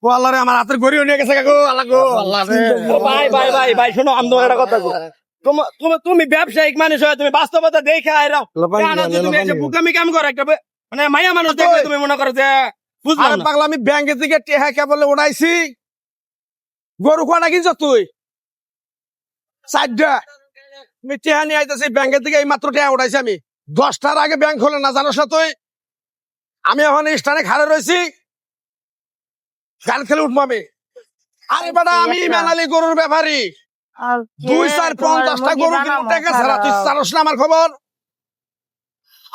ও আল্লাহ রে, আমার হাতের ঘড়িও নিয়ে গেছে গো, আল্লাহ গো, আল্লাহ রে। ও ভাই ভাই ভাই ভাই শোনো, আমি তোমার একটা কথা কই। তুমি ব্যবসায়িক মানুষ হয়, তুমি বাস্তবতা দেখে আইরাও। তুমি এই যে বুকামি কাম করো একটা মানে মায়া মানুষ দেখলে তুমি মনে করো যে বুঝলাম আরে না। পাগলা, আমি ব্যাংকের থেকে টেহা কেবল উঠাইছি। গরু খোয়াটা কিনছ তুই? চারটা আমি টেহা নিয়ে আইতেছি ব্যাংকের থেকে, এই মাত্র টেহা উঠাইছি আমি। 10টার আগে ব্যাংক খোলে না, জানোস না তুই? আমি এখন স্থানে খাড়ে রয়েছি, গান খেলে উঠবো আমি। আরে বেটা, আমি মেলালি গরুর ব্যাপারী। 2-4-50টা গরু কিনবো টাকা ছাড়া, তুই জানোস না আমার খবর?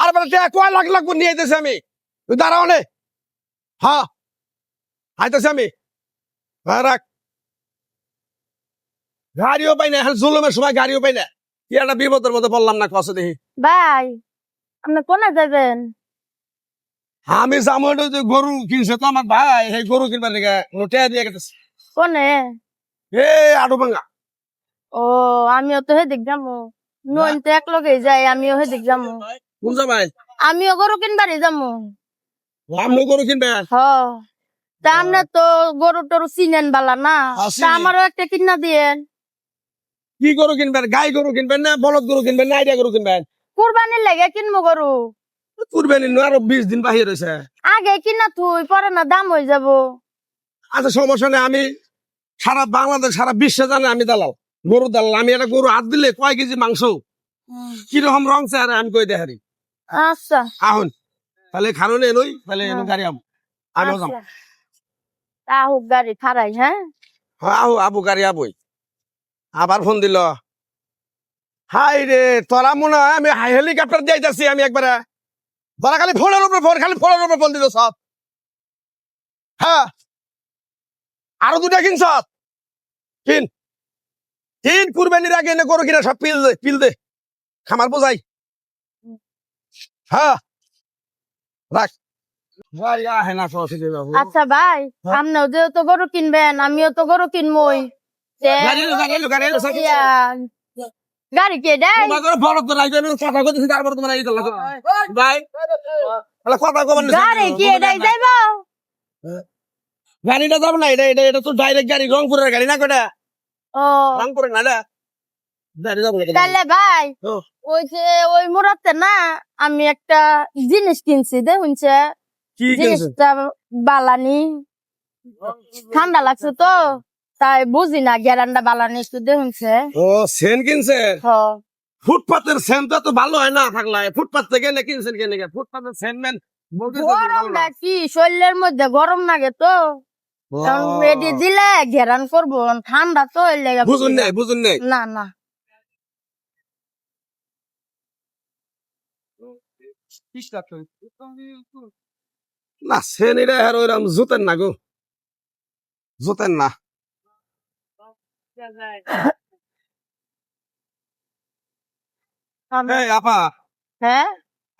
আরে বেটা, টেহা কয় লাখ লাগবো নিয়ে আইতেছি আমি। তুই দাঁড়াও নে। হ্যাঁ, আইতেছি আমি। হ্যাঁ, রাখ। গাড়িও পাই না, এখন জুলুমের সময় গাড়িও পাই না। কি একটা বিপদের মধ্যে বললাম না, কষ্ট দেখি। ভাই আপনি কোনে যাবেন? আমি যাবো, এটা যে গরু কিনছে তো আমার ভাই, সেই গরু কিনবার লিগে টেয়া দিয়ে গেছে। কোনে? এ আডু ভাঙ্গা। ও আমিও তো হেদিক যাবো, নইন তো এক লগে যাই, আমিও হেদিক যাবো। কোন যাবাই? আমিও গরু কিনবারই যাবো। আপনি গরু কিনবে? হ, তা আমরা তো গরু টরু চিনেন বালা না, তা আমারও একটা কিনা দিয়েন। কি গরু কিনবেন? গাই গরু কিনবেন না বলদ গরু কিনবেন না আইডিয়া গরু কিনবেন? কুরবানির লাগে কিনবো গরু। কুরবানি আরো 20 দিন বাহির রয়েছে। আগে কিনা তুই পরে না দাম হয়ে যাবো। আচ্ছা, সমস্যা নেই। আমি সারা বাংলাদেশ, সারা বিশ্বে জানে আমি দালাল, গরু দালাল। আমি একটা গরু হাত দিলে কয় কেজি মাংস, কিরকম রং চায় আমি কই দেখারি। আচ্ছা আহুন তাহলে খানো নে নই, তাহলে গাড়ি আমিও যাম। আচ্ছা, তা হোক গাড়ি খারাই। হ্যাঁ হ্যাঁ, আবু গাড়ি আবুই। আবার ফোন দিল। হাই রে, তোরা মনে হয় আমি হেলিকপ্টার দিয়ে যাচ্ছি আমি একবারে। তোরা খালি ফোনের উপর ফোন, খালি ফোনের উপর ফোন দিল সব। হ্যাঁ, আরো 2টা কিনছ? কিন কিন, কুরবানির আগে এনে গরু কিনা সব পিল দে, পিল দে, খামার বোঝাই। হ্যাঁ, রাখ। গাড়ি আহে না সরস্বতী বাবু। আচ্ছা ভাই, আপনিও যেহেতু গরু কিনবেন আমিও তো গরু কিনবই। গাড়ি এলো, গাড়ি এলো, গাড়ি এলো, সাইকেল। গাড়ি কে দেয়? তোমার ঘরে বড় তো নাই, আমি কথা কইতেছি, তারপর তোমরা এই করলা। ভাই তাহলে কথা কবেন? গাড়ি কে দেয় যাইব? গাড়িটা যাব না, এটা এটা এটা তো ডাইরেক্ট গাড়ি, রংপুরের গাড়ি না কটা? ও রংপুরের না না, গাড়ি যাবো না। তাহলে ভাই ওই যে ওই মুরাতে না আমি একটা জিনিস কিনছি, দেখুনছে কি কিনছেন? জিনিসটা বালানি, ঠান্ডা লাগছে তো তাই বুঝি না, গ্যারান্ডা বালানি একটু দেখুনছে। ও, সেন কিনছে? হ ফুটপাতের সেন তো এত ভালো হয় না থাকলে, ফুটপাত থেকে এনে কিনছেন কেন? ফুটপাতের সেন ম্যান গরমটা কি শরীরের মধ্যে গরম লাগে তো, রেডি দিলে ঘেরান করবো, ঠান্ডা তো এর লেগে বুঝুন নাই, বুঝুন নাই। না না না, সেন এটা আর ওইরকম জুতেন না গো, জুতেন না। এই আপা, হ্যাঁ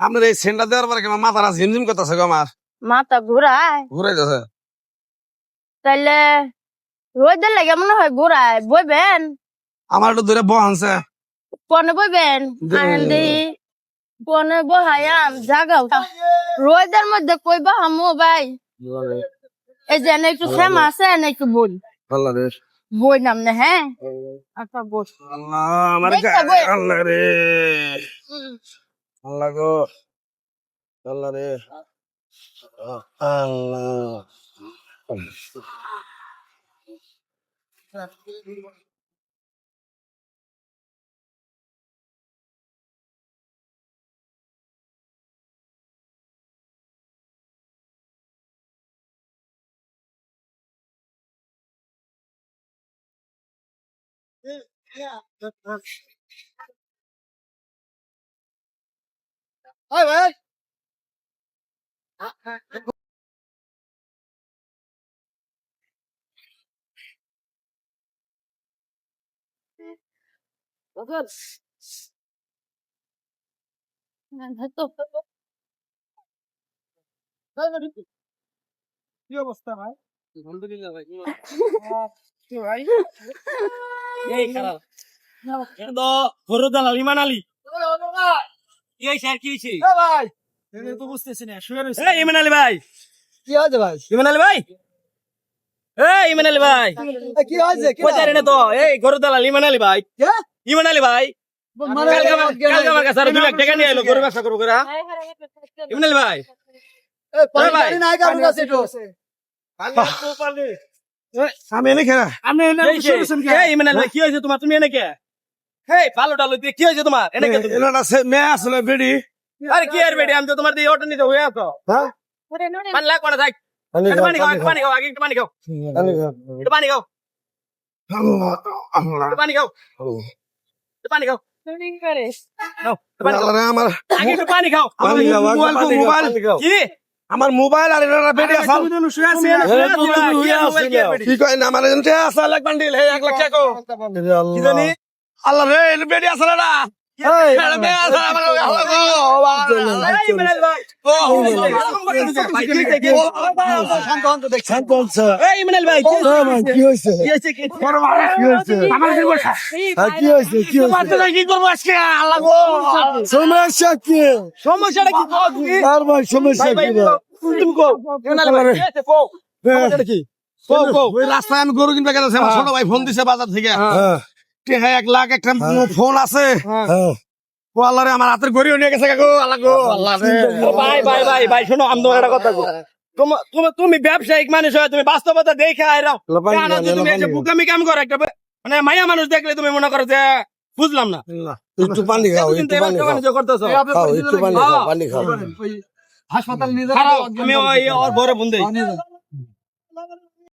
আপনার এই সেনটা দেওয়ার পরে আমার মাথাটা ঝিমঝিম করতেছে গো, আমার মাথা ঘুরায়, ঘুরাই যাচ্ছে। তাইলে রোদের লাগে মনে হয় ঘুরায়, বইবেন আমার একটু দূরে বহানছে। পনে বইবেন আহেন্দি পনে বহায়াম জাগাও রোদের মধ্যে কই বাহামো ভাই, এই যে এনে একটু শ্যামা আছে, এনে একটু বই আল্লাহ রে, বই নামনে। হ্যাঁ আচ্ছা বস, আল্লাহ আমার দেখতে বই। আল্লাহ রে, আল্লাহ গো, আল্লাহ রে, আল্লাহ। ভাই ভাই কি অবস্থা ভাই? আলহামদুলিল্লাহ ভাই। কি ভাই? এই খারাপ। তো হরো দালাল ইমান আলী। এই স্যার কি হইছে? এ ভাই, এনে তো বুঝতেছি না, শুয়ে রইছে। এই ইমান আলী ভাই। কি হয়েছে ভাই? ইমান আলী ভাই। এই ইমান আলী ভাই কি হয়েছে কি কোথায় রে তো এই গরু দালাল ইমান আলী ভাই ইমান আলী ভাই কালকে আমার কাছে আর 2 লাখ টাকা নিয়ে এলো গরু ব্যবসা করবো করে ইমান আলী ভাই পানি নাই কারণ আছে তো আমি এনে খেলা এই ইমান আলী ভাই কি হয়েছে তোমার তুমি এনে কে হেই ভালো ডালো দিয়ে কি হয়েছে তোমার এনে কে তুমি এনারা মেয়ে আসলে বেডি আরে কি আর বেডি আমি তো তোমার দিয়ে অটো নিতে হয়ে আছো হ্যাঁ পানি লাগ কোনা থাক একটু পানি খাও একটু পানি খাও আগে একটু পানি খাও একটু পানি খাও একটু পানি খাও একটু পানি খাও নাও, একটু পানি খাও। আল্লাহ রে, আমার আগে একটু পানি খাও মোবাইল কি আমার মোবাইল আর এনারা বেডি আসাল কি কয় না আমার এনতে আসা লাখ বান্ডিল হে 1 লাখ টাকা কি জানি আল্লাহ রে এর বেডি আসল না মেয়ে আসল আমার এই মিনাল ভাই এই মিনাল ভাই কি হয়েছে কি হয়েছে কি আমার কি বলছ কি হয়েছে কি মারতে যাই কি করব আজকে আল্লাহ গো সমস্যা কি সমস্যাটা কি কও তুমি আর ভাই সমস্যা ভাই কি তুমি কও মিনাল ভাই কি হয়েছে কও সমস্যাটা কি কও কও ওই রাস্তায় আমি গরু কিনতে গেছে আমার ছোট ভাই ফোন দিছে বাজার থেকে হ্যাঁ 1 লাখ একটা ফোন আছে ও আল্লাহ রে আমার হাতের গড়িও নিয়ে গেছে কাকু আল্লাহ গো আল্লাহ রে ও ভাই ভাই ভাই ভাই শোনো আমি তোমার একটা কথা কই তুমি ব্যবসায়িক মানুষ হয় তুমি বাস্তবতা দেখে আইরাও কেন যে তুমি এসে বুকামি কাম করো একটা মানে মায়া মানুষ দেখলে তুমি মনে করো যে বুঝলাম না একটু পানি খাও তুমি কিন্তু একটু পানি ব্যবসা বাণিজ্য করতেছো খাও একটু পানি খাও পানি খাও হাসপাতাল নিয়ে আমি ওই ওর বড় বন্ধু